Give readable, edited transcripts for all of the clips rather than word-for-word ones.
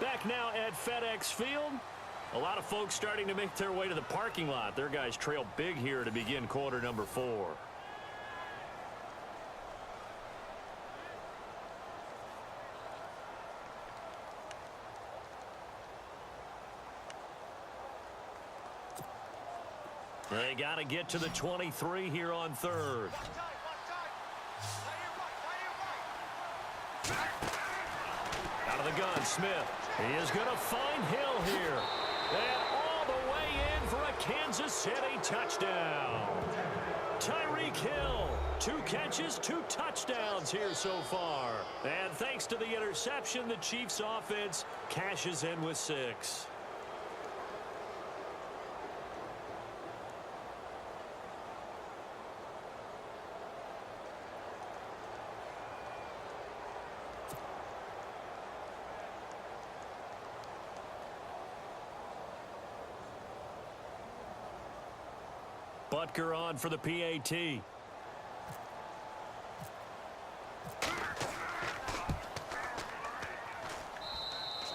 Back now at FedEx Field. A lot of folks starting to make their way to the parking lot. Their guys trail big here to begin quarter number 4. They got to get to the 23 here on third. Out of the gun, Smith. He is going to find Hill here. And all the way in for a Kansas City touchdown. Tyreek Hill, 2 catches, 2 touchdowns here so far. And thanks to the interception, the Chiefs offense cashes in with 6. Butker on for the PAT.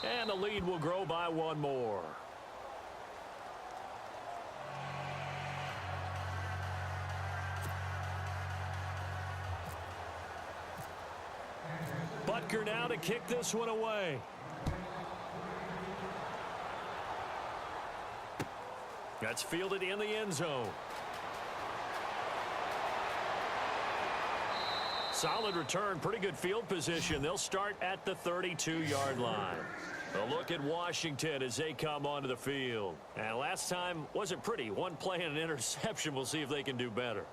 And the lead will grow by 1 more. Butker now to kick this one away. That's fielded in the end zone. Solid return, pretty good field position. They'll start at the 32-yard line. A look at Washington as they come onto the field. And last time wasn't pretty. 1 play and an interception. We'll see if they can do better.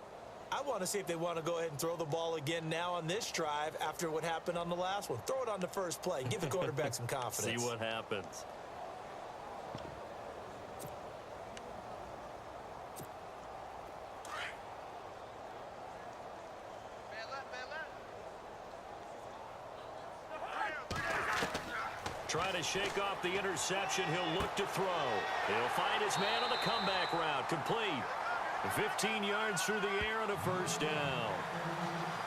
I want to see if they want to go ahead and throw the ball again now on this drive after what happened on the last one. Throw it on the first play. Give the quarterback some confidence. See what happens. Trying to shake off the interception. He'll look to throw. He'll find his man on the comeback route. Complete. 15 yards through the air on a first down.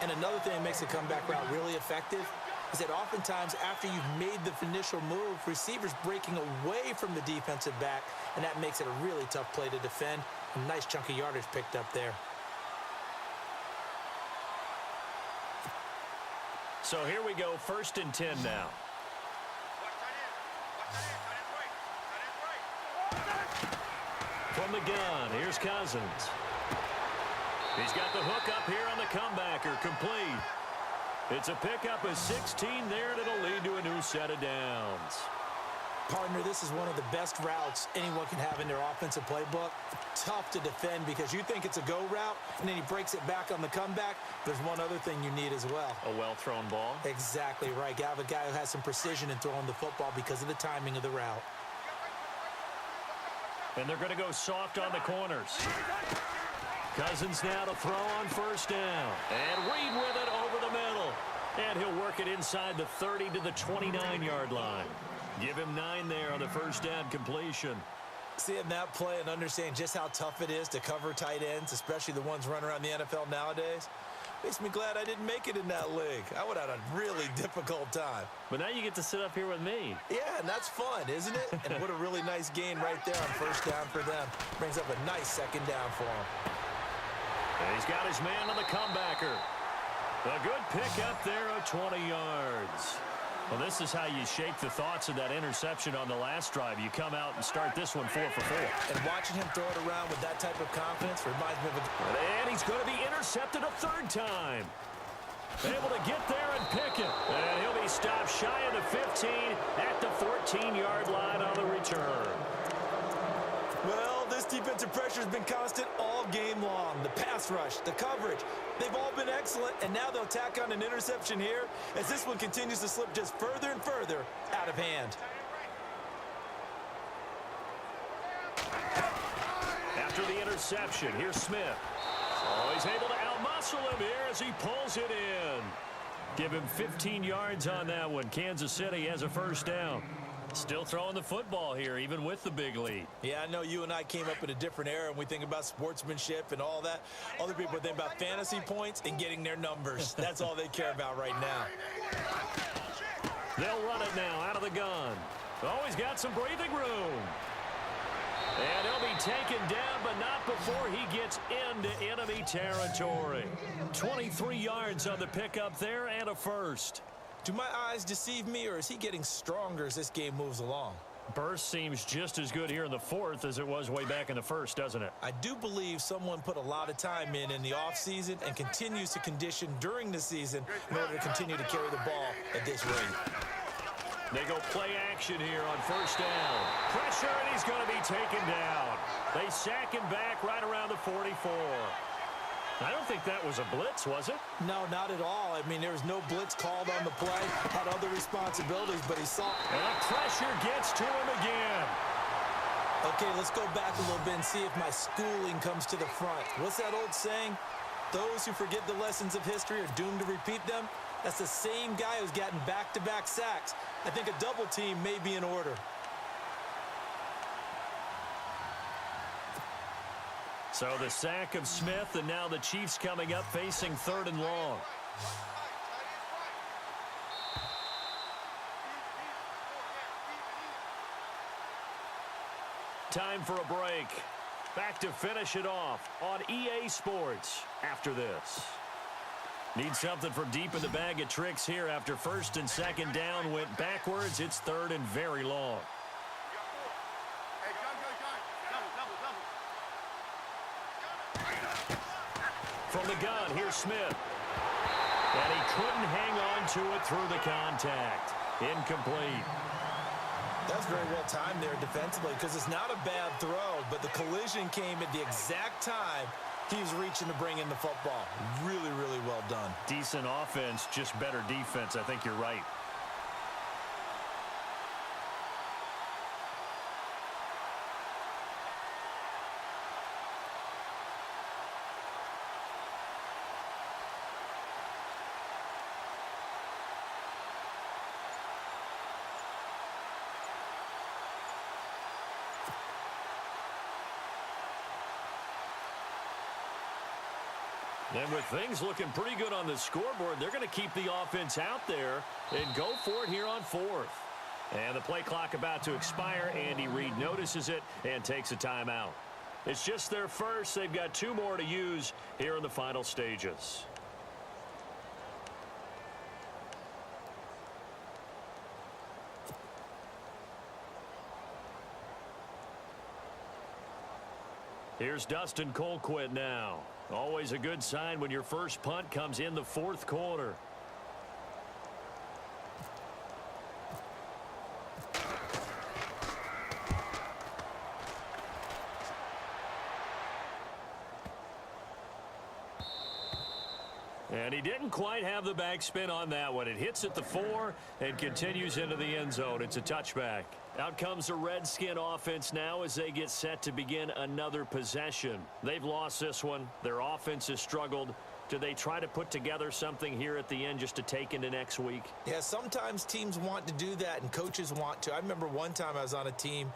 And another thing that makes the comeback route really effective is that oftentimes after you've made the initial move, receivers breaking away from the defensive back, and that makes it a really tough play to defend. A nice chunk of yardage picked up there. So here we go, 1st and 10 now. From the gun, here's Cousins. He's got the hook up here on the comebacker, complete. It's a pickup of 16 there, and it'll lead to a new set of downs. Partner, this is one of the best routes anyone can have in their offensive playbook. Tough to defend because you think it's a go route, and then he breaks it back on the comeback. There's one other thing you need as well. A well-thrown ball? Exactly right. You have a guy who has some precision in throwing the football because of the timing of the route. And they're going to go soft on the corners. Cousins now to throw on first down. And Reed with it over the middle. And he'll work it inside the 30 to the 29-yard line. Give him 9 there on the first down completion. Seeing that play and understanding just how tough it is to cover tight ends, especially the ones running around the NFL nowadays, makes me glad I didn't make it in that league. I would have had a really difficult time. But now you get to sit up here with me. Yeah, and that's fun, isn't it? And what a really nice gain right there on first down for them. Brings up a nice second down for him. And he's got his man on the comebacker. A good pick up there of 20 yards. Well, this is how you shake the thoughts of that interception on the last drive. You come out and start this one 4 for 4. And watching him throw it around with that type of confidence reminds me of a... And he's going to be intercepted a 3rd time. Able to get there and pick it. And he'll be stopped shy of the 15 at the 14-yard line on the return. Well, this defensive pressure has been constant all game long. The pass rush, the coverage, they've all been excellent, and now they'll tack on an interception here as this one continues to slip just further and further out of hand. After the interception, here's Smith. Oh, he's able to outmuscle him here as he pulls it in. Give him 15 yards on that one. Kansas City has a first down. Still throwing the football here, even with the big lead. Yeah, I know you and I came up in a different era, and we think about sportsmanship and all that. Other people think about fantasy points and getting their numbers. That's all they care about right now. They'll run it now out of the gun. Oh, he's got some breathing room. And he'll be taken down, but not before he gets into enemy territory. 23 yards on the pickup there and a first. Do my eyes deceive me, or is he getting stronger as this game moves along? Burst seems just as good here in the fourth as it was way back in the first, doesn't it? I do believe someone put a lot of time in the offseason and continues to condition during the season in order to continue to carry the ball at this rate. They go play action here on first down. Pressure, and he's going to be taken down. They sack him back right around the 44. I don't think that was a blitz, was it? No, not at all. I mean, there was no blitz called on the play. Had other responsibilities, but he saw. And the pressure gets to him again. Okay, let's go back a little bit and see if my schooling comes to the front. What's that old saying? Those who forget the lessons of history are doomed to repeat them. That's the same guy who's gotten back-to-back sacks. I think a double team may be in order. So the sack of Smith, and now the Chiefs coming up facing 3rd and long. Time for a break. Back to finish it off on EA Sports after this. Need something from deep in the bag of tricks here after 1st and 2nd down went backwards. It's 3rd and very long. From the gun, here's Smith. And he couldn't hang on to it through the contact. Incomplete. That's very well timed there defensively because it's not a bad throw, but the collision came at the exact time he was reaching to bring in the football. Really, really well done. Decent offense, just better defense. I think you're right. And with things looking pretty good on the scoreboard, they're going to keep the offense out there and go for it here on 4th. And the play clock about to expire. Andy Reid notices it and takes a timeout. It's just their first. They've got 2 more to use here in the final stages. Here's Dustin Colquitt now. Always a good sign when your first punt comes in the 4th quarter. And he didn't quite have the backspin on that one. It hits at the 4 and continues into the end zone. It's a touchback. Out comes the Redskin offense now as they get set to begin another possession. They've lost this one. Their offense has struggled. Do they try to put together something here at the end just to take into next week? Yeah, sometimes teams want to do that and coaches want to. I remember one time I was on a team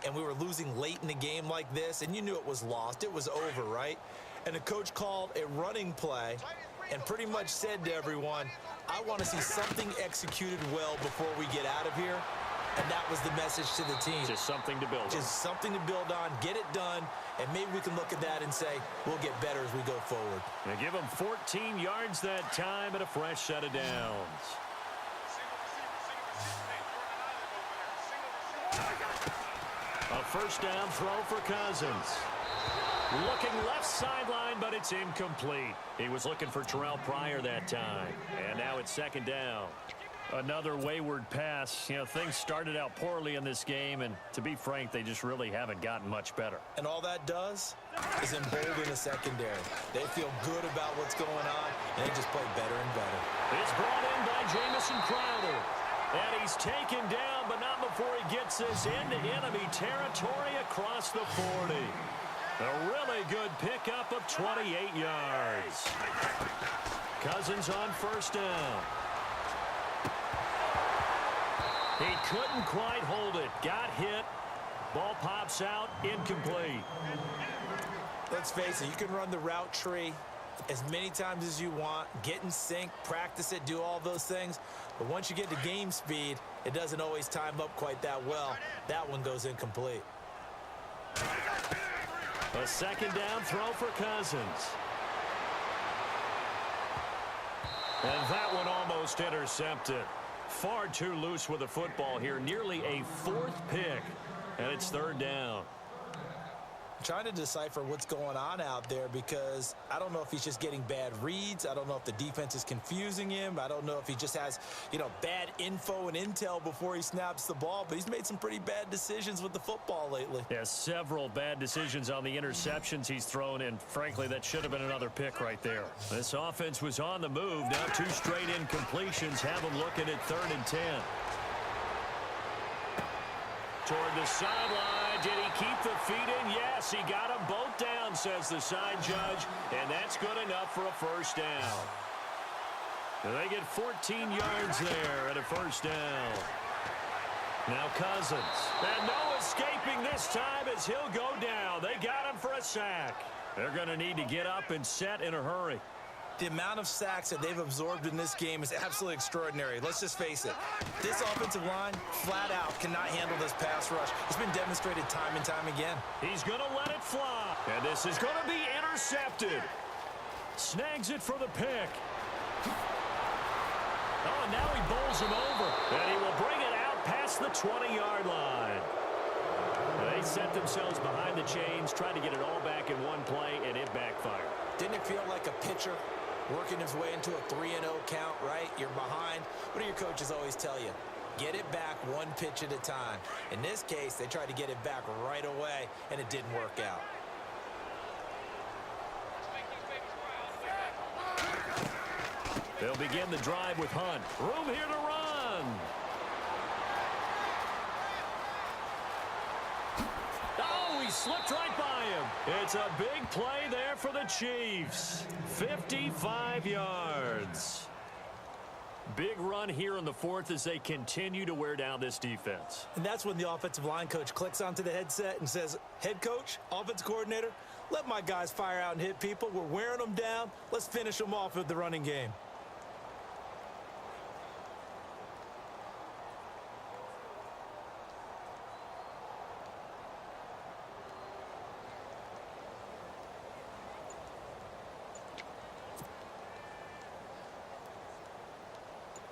and we were losing late in the game like this, and you knew it was lost. It was over, right? And the coach called a running play and pretty much said to everyone, I want to see something executed well before we get out of here. And that was the message to the team. Just something to build on. Just something to build on, get it done, and maybe we can look at that and say, we'll get better as we go forward. They give them 14 yards that time and a fresh set of downs. A first down throw for Cousins. Looking left sideline, but it's incomplete. He was looking for Terrell Pryor that time. And now it's 2nd down. Another wayward pass. You know, things started out poorly in this game, and to be frank, they just really haven't gotten much better. And all that does is embolden the secondary. They feel good about what's going on, and they just play better and better. It's brought in by Jamison Crowder. And he's taken down, but not before he gets this into enemy territory across the 40. A really good pickup of 28 yards. Cousins on first down. He couldn't quite hold it. Got hit. Ball pops out. Incomplete. Let's face it, you can run the route tree as many times as you want, get in sync, practice it, do all those things. But once you get to game speed, it doesn't always time up quite that well. That one goes incomplete. A second down throw for Cousins. And that one almost intercepted. Far too loose with the football here. Nearly a fourth pick. And it's third down. I'm trying to decipher what's going on out there because I don't know if he's just getting bad reads. I don't know if the defense is confusing him. I don't know if he just has, bad info and intel before he snaps the ball. But he's made some pretty bad decisions with the football lately. Yeah, several bad decisions on the interceptions he's thrown, and frankly, that should have been another pick right there. This offense was on the move. Now 2 straight incompletions have him looking at 3rd and 10. Toward the sideline. Did he keep the feet in? Yes, he got them both down, says the side judge, and that's good enough for a first down. They get 14 yards there at a first down. Now Cousins. And no escaping this time as he'll go down. They got him for a sack. They're going to need to get up and set in a hurry. The amount of sacks that they've absorbed in this game is absolutely extraordinary. Let's just face it. This offensive line, flat out, cannot handle this pass rush. It's been demonstrated time and time again. He's going to let it fly. And this is going to be intercepted. Snags it for the pick. Oh, and now he bowls him over. And he will bring it out past the 20-yard line. They set themselves behind the chains, tried to get it all back in one play, and it backfired. Didn't it feel like a pitcher working his way into a 3-0 count, right? You're behind. What do your coaches always tell you? Get it back one pitch at a time. In this case, they tried to get it back right away, and it didn't work out. They'll begin the drive with Hunt. Room here to run. Oh, he slipped right by him. It's a big play there for the Chiefs. 55 yards. Big run here in the fourth as they continue to wear down this defense. And that's when the offensive line coach clicks onto the headset and says, head coach, offense coordinator, let my guys fire out and hit people. We're wearing them down. Let's finish them off with the running game.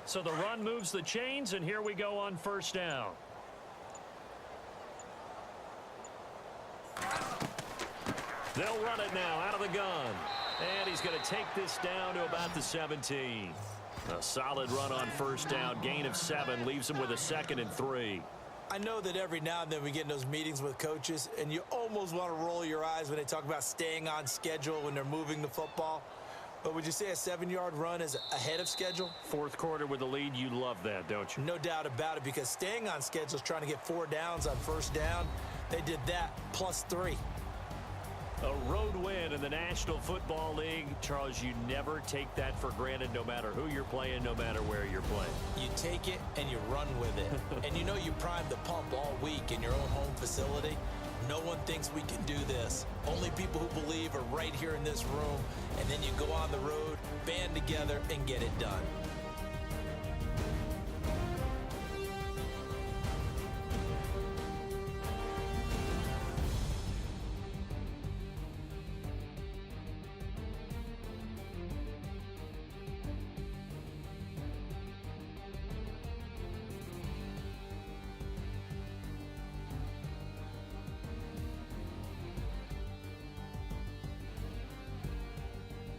So the run moves the chains, and here we go on first down. They'll run it now out of the gun. And he's going to take this down to about the 17. A solid run on first down. Gain of 7 leaves him with a 2nd and 3. I know that every now and then we get in those meetings with coaches, and you almost want to roll your eyes when they talk about staying on schedule when they're moving the football. But would you say a 7-yard run is ahead of schedule? Fourth quarter with the lead, you love that, don't you? No doubt about it, because staying on schedule is trying to get 4 downs on first down. They did that plus 3. A road win in the National Football League. Charles, you never take that for granted, no matter who you're playing, no matter where you're playing. You take it and you run with it. And you know you primed the pump all week in your own home facility. No one thinks we can do this. Only people who believe are right here in this room. And then you go on the road, band together, and get it done.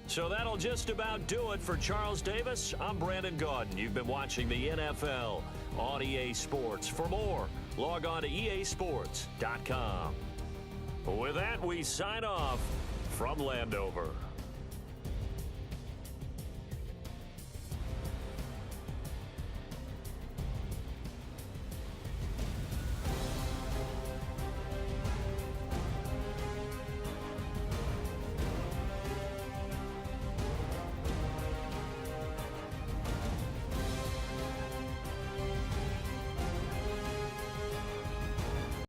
So that'll just about do it for Charles Davis. I'm Brandon Gaudin. You've been watching the NFL on EA Sports. For more, log on to easports.com. With that, we sign off from Landover.